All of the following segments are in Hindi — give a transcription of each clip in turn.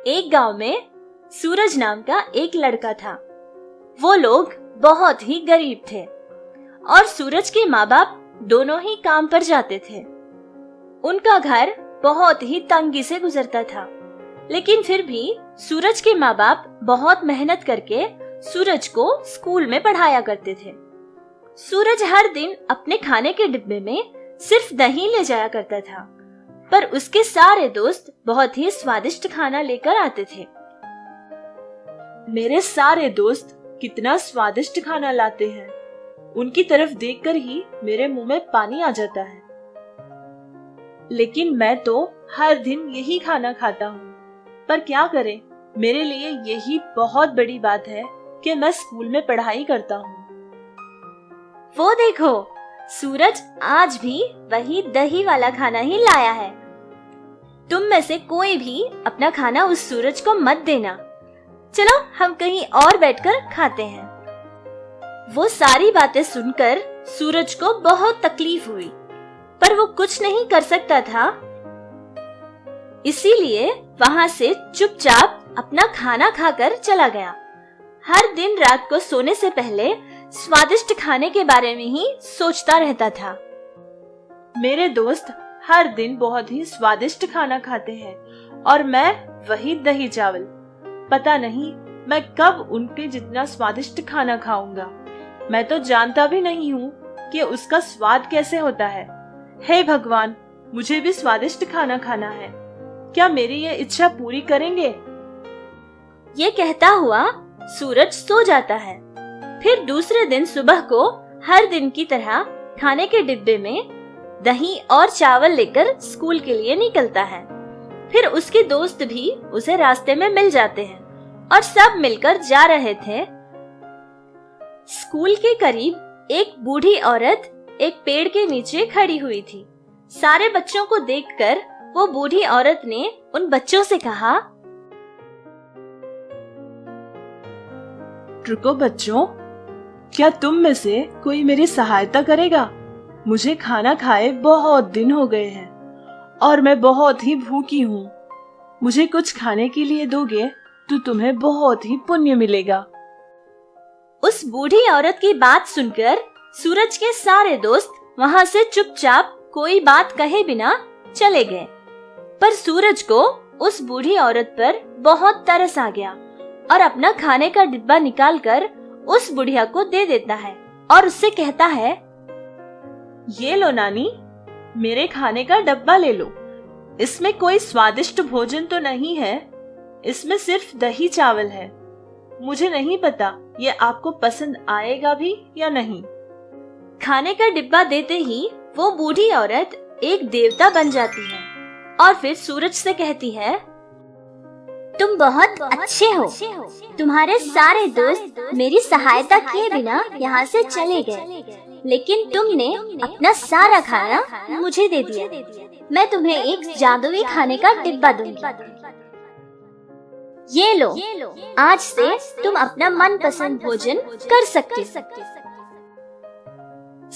एक गांव में सूरज नाम का एक लड़का था। वो लोग बहुत ही गरीब थे और सूरज के माँ बाप दोनों ही काम पर जाते थे। उनका घर बहुत ही तंगी से गुजरता था, लेकिन फिर भी सूरज के माँ बाप बहुत मेहनत करके सूरज को स्कूल में पढ़ाया करते थे। सूरज हर दिन अपने खाने के डिब्बे में सिर्फ दही ले जाया करता था, पर उसके सारे दोस्त बहुत ही स्वादिष्ट खाना लेकर आते थे। मेरे सारे दोस्त कितना स्वादिष्ट खाना लाते हैं, उनकी तरफ देखकर ही मेरे मुंह में पानी आ जाता है। लेकिन मैं तो हर दिन यही खाना खाता हूँ, पर क्या करें, मेरे लिए यही बहुत बड़ी बात है कि मैं स्कूल में पढ़ाई करता हूँ। वो देखो, सूरज आज भी वही दही वाला खाना ही लाया है। तुम में से कोई भी अपना खाना उस सूरज को मत देना। चलो हम कहीं और बैठकर खाते हैं। वो सारी बातें सुनकर सूरज को बहुत तकलीफ हुई, पर वो कुछ नहीं कर सकता था। इसीलिए वहां से चुपचाप अपना खाना खाकर चला गया। हर दिन रात को सोने से पहले स्वादिष्ट खाने के बारे में ही सोचता रहता था। मेरे दोस्त हर दिन बहुत ही स्वादिष्ट खाना खाते हैं और मैं वही दही चावल। पता नहीं मैं कब उनके जितना स्वादिष्ट खाना खाऊंगा। मैं तो जानता भी नहीं हूँ कि उसका स्वाद कैसे होता है। हे भगवान, मुझे भी स्वादिष्ट खाना खाना है। क्या मेरी ये इच्छा पूरी करेंगे? ये कहता हुआ सूरज सो जाता है। फिर दूसरे दिन सुबह को हर दिन की तरह खाने के डिब्बे में दही और चावल लेकर स्कूल के लिए निकलता है। फिर उसके दोस्त भी उसे रास्ते में मिल जाते हैं और सब मिलकर जा रहे थे। स्कूल के करीब एक बूढ़ी औरत एक पेड़ के नीचे खड़ी हुई थी। सारे बच्चों को देखकर वो बूढ़ी औरत ने उन बच्चों से कहा, रुको बच्चों, क्या तुम में से कोई मेरी सहायता करेगा? मुझे खाना खाए बहुत दिन हो गए हैं और मैं बहुत ही भूखी हूँ। मुझे कुछ खाने के लिए दोगे तो तुम्हें बहुत ही पुण्य मिलेगा। उस बूढ़ी औरत की बात सुनकर सूरज के सारे दोस्त वहां से चुपचाप कोई बात कहे बिना चले गए। पर सूरज को उस बूढ़ी औरत पर बहुत तरस आ गया और अपना खाने का डिब्बा निकालकर उस बुढ़िया को दे देता है और उससे कहता है, ये लो नानी, मेरे खाने का डब्बा ले लो। इसमें कोई स्वादिष्ट भोजन तो नहीं है, इसमें सिर्फ दही चावल है। मुझे नहीं पता ये आपको पसंद आएगा भी या नहीं। खाने का डिब्बा देते ही वो बूढ़ी औरत एक देवता बन जाती है और फिर सूरज से कहती है, तुम बहुत अच्छे हो। तुम्हारे सारे दोस्त मेरी सहायता किए बिना यहाँ से चले गए, लेकिन तुमने अपना सारा खाना मुझे दे दिया। मैं तुम्हें एक जादुई खाने का डिब्बा दूंगी। ये लो, आज से तुम अपना मनपसंद भोजन कर सकते हो।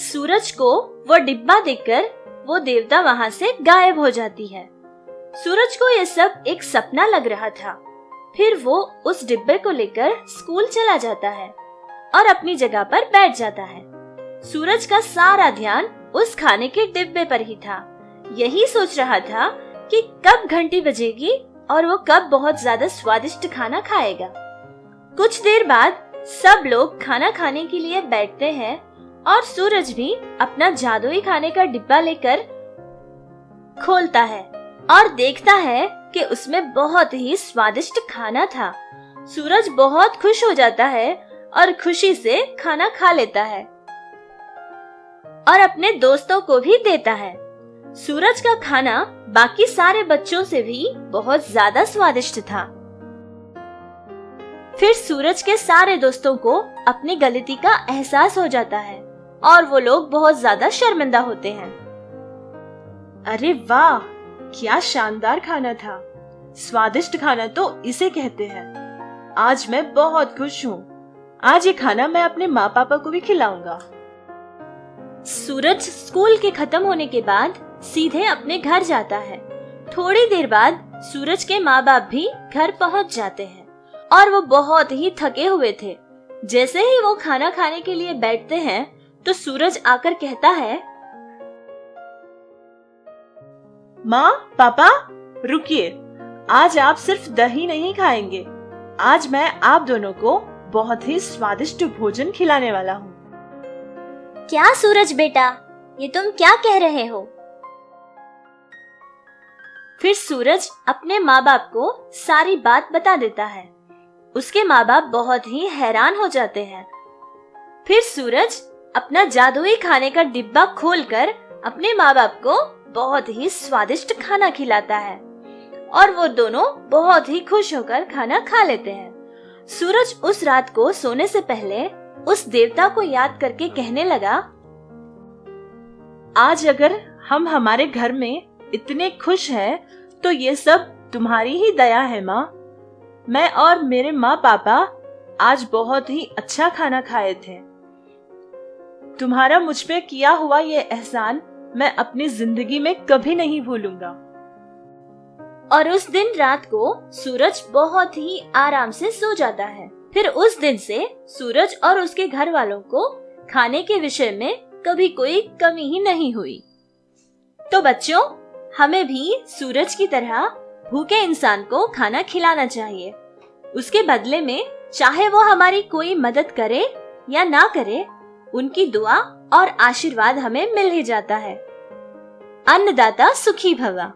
सूरज को वो डिब्बा देकर वो देवता वहाँ से गायब हो जाती है। सूरज को ये सब एक सपना लग रहा था। फिर वो उस डिब्बे को लेकर स्कूल चला जाता है और अपनी जगह पर बैठ जाता है। सूरज का सारा ध्यान उस खाने के डिब्बे पर ही था। यही सोच रहा था कि कब घंटी बजेगी और वो कब बहुत ज्यादा स्वादिष्ट खाना खाएगा। कुछ देर बाद सब लोग खाना खाने के लिए बैठते हैं और सूरज भी अपना जादुई खाने का डिब्बा लेकर खोलता है और देखता है कि उसमें बहुत ही स्वादिष्ट खाना था। सूरज बहुत खुश हो जाता है और खुशी से खाना खा लेता है और अपने दोस्तों को भी देता है। सूरज का खाना बाकी सारे बच्चों से भी बहुत ज्यादा स्वादिष्ट था। फिर सूरज के सारे दोस्तों को अपनी गलती का एहसास हो जाता है और वो लोग बहुत ज्यादा शर्मिंदा होते हैं। अरे वाह, क्या शानदार खाना था। स्वादिष्ट खाना तो इसे कहते हैं। आज मैं बहुत खुश हूँ। आज ये खाना मैं अपने माँ पापा को भी खिलाऊंगा। सूरज स्कूल के खत्म होने के बाद सीधे अपने घर जाता है। थोड़ी देर बाद सूरज के माँ बाप भी घर पहुंच जाते हैं और वो बहुत ही थके हुए थे। जैसे ही वो खाना खाने के लिए बैठते हैं तो सूरज आकर कहता है, माँ, पापा, रुकिए, आज आप सिर्फ दही नहीं खाएंगे। आज मैं आप दोनों को बहुत ही स्वादिष्ट भोजन खिलाने वाला हूँ। क्या सूरज बेटा, ये तुम क्या कह रहे हो? फिर सूरज अपने माँ बाप को सारी बात बता देता है। उसके माँ बाप बहुत ही हैरान हो जाते हैं। फिर सूरज अपना जादुई खाने का डिब्बा खोलकर अपने माँ बाप को बहुत ही स्वादिष्ट खाना खिलाता है और वो दोनों बहुत ही खुश होकर खाना खा लेते हैं। सूरज उस रात को सोने से पहले उस देवता को याद करके कहने लगा, आज अगर हम हमारे घर में इतने खुश हैं तो ये सब तुम्हारी ही दया है माँ। मैं और मेरे माँ पापा आज बहुत ही अच्छा खाना खाए थे। तुम्हारा मुझ पे किया हुआ ये एहसान मैं अपनी जिंदगी में कभी नहीं भूलूंगा। और उस दिन रात को सूरज बहुत ही आराम से सो जाता है। फिर उस दिन से सूरज और उसके घर वालों को खाने के विषय में कभी कोई कमी ही नहीं हुई। तो बच्चों, हमें भी सूरज की तरह भूखे इंसान को खाना खिलाना चाहिए। उसके बदले में चाहे वो हमारी कोई मदद करे या ना करे, उनकी दुआ और आशीर्वाद हमें मिल ही जाता है। अन्नदाता सुखी भवा।